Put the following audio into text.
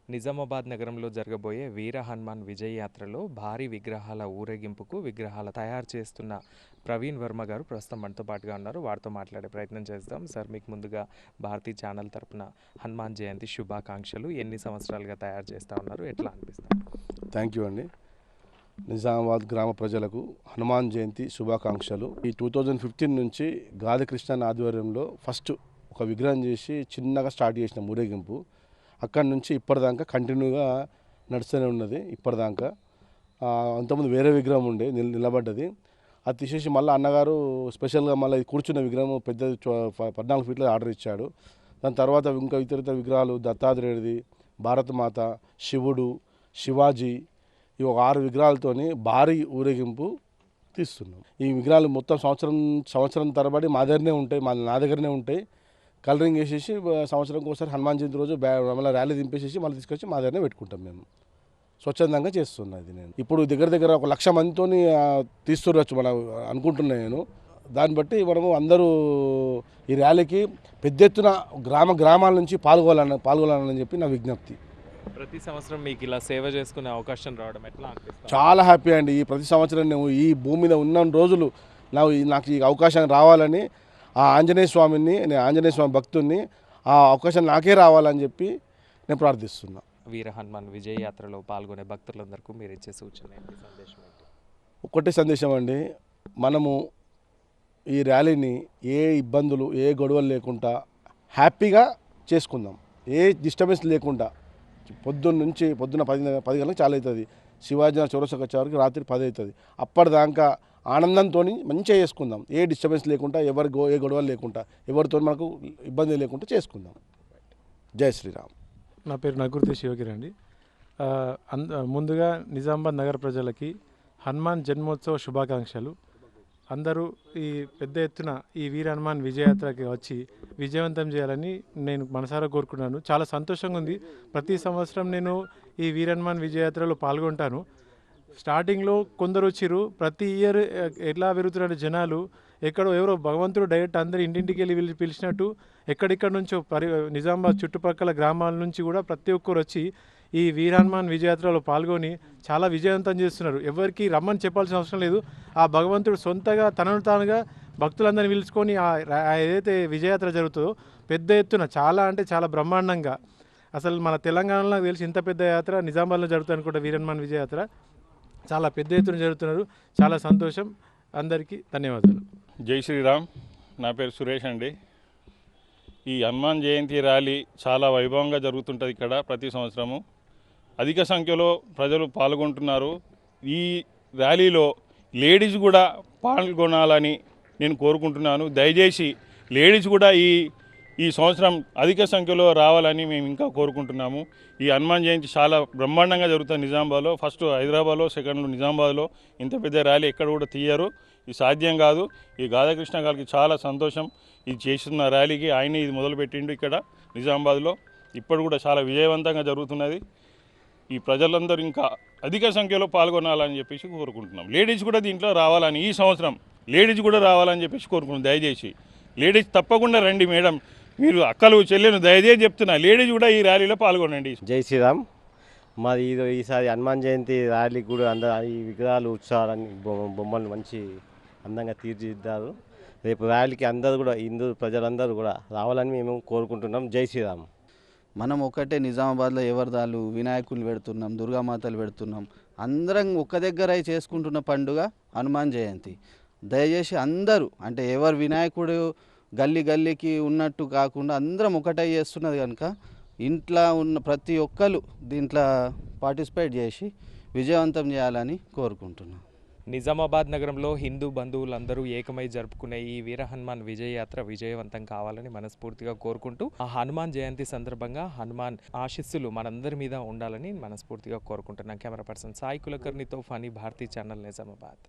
నిజామాబాద్ నగరంలో జరగబోయే వీర హనుమాన్ విజయ యాత్రలో భారీ విగ్రహాల ఊరేగింపుకు విగ్రహాల తయారు చేస్తున్న ప్రవీణ్ వర్మ గారు ప్రస్తుతం మనతో పాటుగా ఉన్నారు. వారితో మాట్లాడే ప్రయత్నం చేద్దాం. సార్, మీకు ముందుగా భారతీ ఛానల్ తరపున హనుమాన్ జయంతి శుభాకాంక్షలు. ఎన్ని సంవత్సరాలుగా తయారు చేస్తూ ఉన్నారు, ఎట్లా అనిపిస్తుంది? థ్యాంక్ యూ అండి. నిజామాబాద్ గ్రామ ప్రజలకు హనుమాన్ జయంతి శుభాకాంక్షలు. ఈ 2015 నుంచి గాది కృష్ణ ఆధ్వర్యంలో ఫస్ట్ ఒక విగ్రహం చేసి చిన్నగా స్టార్ట్ చేసిన ఊరేగింపు అక్కడి నుంచి ఇప్పటిదాకా కంటిన్యూగా నడుస్తూనే ఉన్నది. ఇప్పటిదాకా అంతకుముందు వేరే విగ్రహం ఉండే నిలబడ్డది, అది తీసేసి మళ్ళీ అన్నగారు స్పెషల్గా మళ్ళీ కూర్చున్న విగ్రహం పెద్ద 14 ఫీట్ల ఆర్డర్ ఇచ్చాడు. దాని తర్వాత ఇంకా ఇతర విగ్రహాలు దత్తాత్రేయుడిది, భారతమాత, శివుడు, శివాజీ, ఈ ఒక 6 విగ్రహాలతోని భారీ ఊరేగింపు తీస్తున్నాం. ఈ విగ్రహాలు మొత్తం సంవత్సరం తరబడి మా దగ్గరనే ఉంటాయి, నా దగ్గరనే ఉంటాయి. కలరింగ్ వేసేసి సంవత్సరంకి ఒకసారి హనుమాన్ జయంతి రోజు మళ్ళీ ర్యాలీ దింపేసేసి మళ్ళీ తీసుకొచ్చి మా దగ్గరనే పెట్టుకుంటాం. మేము స్వచ్ఛందంగా చేస్తున్నది. నేను ఇప్పుడు దగ్గర 1,00,000 మందితో తీస్తురచ్చు మనం అనుకుంటున్నాను. నేను దాన్ని బట్టి మనము అందరూ ఈ ర్యాలీకి పెద్ద ఎత్తున గ్రామాల నుంచి పాల్గొనాలని చెప్పి నా విజ్ఞప్తి. ప్రతి సంవత్సరం మీకు ఇలా సేవ చేసుకునే అవకాశం రావడం ఎట్లా అనిపిస్తుంది? చాలా హ్యాపీ అండి. ఈ ప్రతి సంవత్సరం నేను ఈ భూమి మీద ఉన్న రోజులు నాకు ఈ అవకాశం రావాలని ఆ ఆంజనేయ స్వామి భక్తుడిని ఆ అవకాశం నాకే రావాలని చెప్పి నేను ప్రార్థిస్తున్నా. వీర హనుమాన్ విజయ యాత్రలో పాల్గొనే భక్తులందరికీ మీరు ఇచ్చే సూచన ఏంటి, సందేశం ఏంటి? ఒకటే సందేశం అండి, మనము ఈ ర్యాలీని ఏ ఇబ్బందులు ఏ గొడవలు లేకుండా హ్యాపీగా చేసుకుందాం. ఏ డిస్టర్బెన్స్ లేకుండా పొద్దున్న 10 గంటలకు చాలా అవుతుంది. శివాజీ చౌరస్తాకి వచ్చేవరకు రాత్రి 10 అవుతుంది. అప్పటిదాకా ఆనందంతో మంచిగా చేసుకుందాం. ఏ డిస్టర్బెన్స్ లేకుండా ఏ గొడవలు లేకుండా ఎవరితో మనకు ఇబ్బంది లేకుండా చేసుకుందాం. జై శ్రీరామ్. నా పేరు నగుర్తి శివగిరి అండి. ముందుగా నిజామాబాద్ నగర ప్రజలకి హనుమాన్ జన్మోత్సవ శుభాకాంక్షలు. అందరూ ఈ పెద్ద ఎత్తున ఈ వీర హనుమాన్ విజయయాత్రకి వచ్చి విజయవంతం చేయాలని నేను మనసారా కోరుకున్నాను. చాలా సంతోషంగా ఉంది. ప్రతి సంవత్సరం నేను ఈ వీర హనుమాన్ విజయయాత్రలో పాల్గొంటాను. స్టార్టింగ్లో కొందరు వచ్చిర్రు, ప్రతి ఇయర్ ఎట్లా పెరుగుతున్నారు జనాలు, ఎవరో భగవంతుడు డైరెక్ట్ అందరు ఇంటింటికి వెళ్ళి పిలిచినట్టు ఎక్కడిక్కడ నుంచో నిజామాబాద్ చుట్టుపక్కల గ్రామాల నుంచి కూడా ప్రతి ఒక్కరు వచ్చి ఈ వీర హనుమాన్ విజయయాత్రలో పాల్గొని చాలా విజయవంతం చేస్తున్నారు. ఎవరికి రమ్మని చెప్పాల్సిన అవసరం లేదు. ఆ భగవంతుడు సొంతగా తనను తానుగా భక్తులందరినీ పిలుచుకొని ఏదైతే విజయయాత్ర జరుగుతుందో పెద్ద ఎత్తున చాలా అంటే చాలా బ్రహ్మాండంగా అసలు మన తెలంగాణలో నాకు తెలిసి ఇంత పెద్ద యాత్ర నిజామాబాద్లో జరుగుతుంది అనుకుంటా వీర హనుమాన్ విజయ యాత్ర. చాలా పెద్ద ఎత్తున జరుగుతున్నారు. చాలా సంతోషం. అందరికీ ధన్యవాదాలు. జై శ్రీరామ్. నా పేరు సురేష్ అండి. ఈ హనుమాన్ జయంతి ర్యాలీ చాలా వైభవంగా జరుగుతుంటుంది ఇక్కడ ప్రతి సంవత్సరము. అధిక సంఖ్యలో ప్రజలు పాల్గొంటున్నారు. ఈ ర్యాలీలో లేడీస్ కూడా పాల్గొనాలని నేను కోరుకుంటున్నాను. దయచేసి లేడీస్ కూడా ఈ సంవత్సరం అధిక సంఖ్యలో రావాలని మేము ఇంకా కోరుకుంటున్నాము. ఈ హనుమాన్ జయంతి చాలా బ్రహ్మాండంగా జరుగుతుంది నిజామాబాద్లో. ఫస్ట్ హైదరాబాద్లో, సెకండ్లో నిజామాబాద్లో. ఇంత పెద్ద ర్యాలీ ఎక్కడ కూడా తీయరు. ఇది సాధ్యం కాదు. ఈ గాదాకృష్ణ గారికి చాలా సంతోషం ఇది చేస్తున్న ర్యాలీకి. ఆయన ఇది మొదలుపెట్టిండు ఇక్కడ నిజామాబాద్లో. ఇప్పుడు కూడా చాలా విజయవంతంగా జరుగుతున్నది. ఈ ప్రజలందరూ ఇంకా అధిక సంఖ్యలో పాల్గొనాలని చెప్పేసి కోరుకుంటున్నాం. లేడీస్ కూడా దీంట్లో రావాలని, ఈ సంవత్సరం లేడీస్ కూడా రావాలని చెప్పేసి కోరుకుంటున్నాం. దయచేసి లేడీస్ తప్పకుండా రండి మేడం. మీరు అక్కలు చెల్లెను దయచేసి చెప్తున్నా, లేడీస్ కూడా ఈ ర్యాలీలో పాల్గొనండి. జై శ్రీరామ్. మాది ఈసారి హనుమాన్ జయంతి ర్యాలీ కూడా ఈ విగ్రహాలు ఉత్సవాలని బొమ్మలు మంచి అందంగా తీర్చిదిద్దారు. రేపు ర్యాలీకి అందరూ కూడా హిందూ ప్రజలందరూ కూడా రావాలని మేము కోరుకుంటున్నాం. జై శ్రీరామ్. మనం ఒకటే నిజామాబాద్లో ఎవరిదాలు వినాయకులు పెడుతున్నాం, దుర్గామాతలు పెడుతున్నాం. అందరం ఒక్క దగ్గర చేసుకుంటున్న పండుగ హనుమాన్ జయంతి. దయచేసి అందరూ అంటే ఎవరు వినాయకుడు గల్లీ గల్లీకి ఉన్నట్టు కాకుండా అందరం ఒకటే చేస్తున్నది కనుక ఇంట్లో ఉన్న ప్రతి ఒక్కరు దీంట్లో పార్టిసిపేట్ చేసి విజయవంతం చేయాలని కోరుకుంటున్నాం. నిజామాబాద్ నగరంలో హిందూ బంధువులందరూ ఏకమై జరుపుకునే ఈ వీర హనుమాన్ విజయయాత్ర విజయవంతం కావాలని మనస్ఫూర్తిగా కోరుకుంటూ ఆ హనుమాన్ జయంతి సందర్భంగా హనుమాన్ ఆశీస్సులు మనందరి మీద ఉండాలని మనస్ఫూర్తిగా కోరుకుంటున్నాం. కెమెరా పర్సన్ సాయి కులకర్ణితో ఫనీ భారతీ ఛానల్ నిజామాబాద్.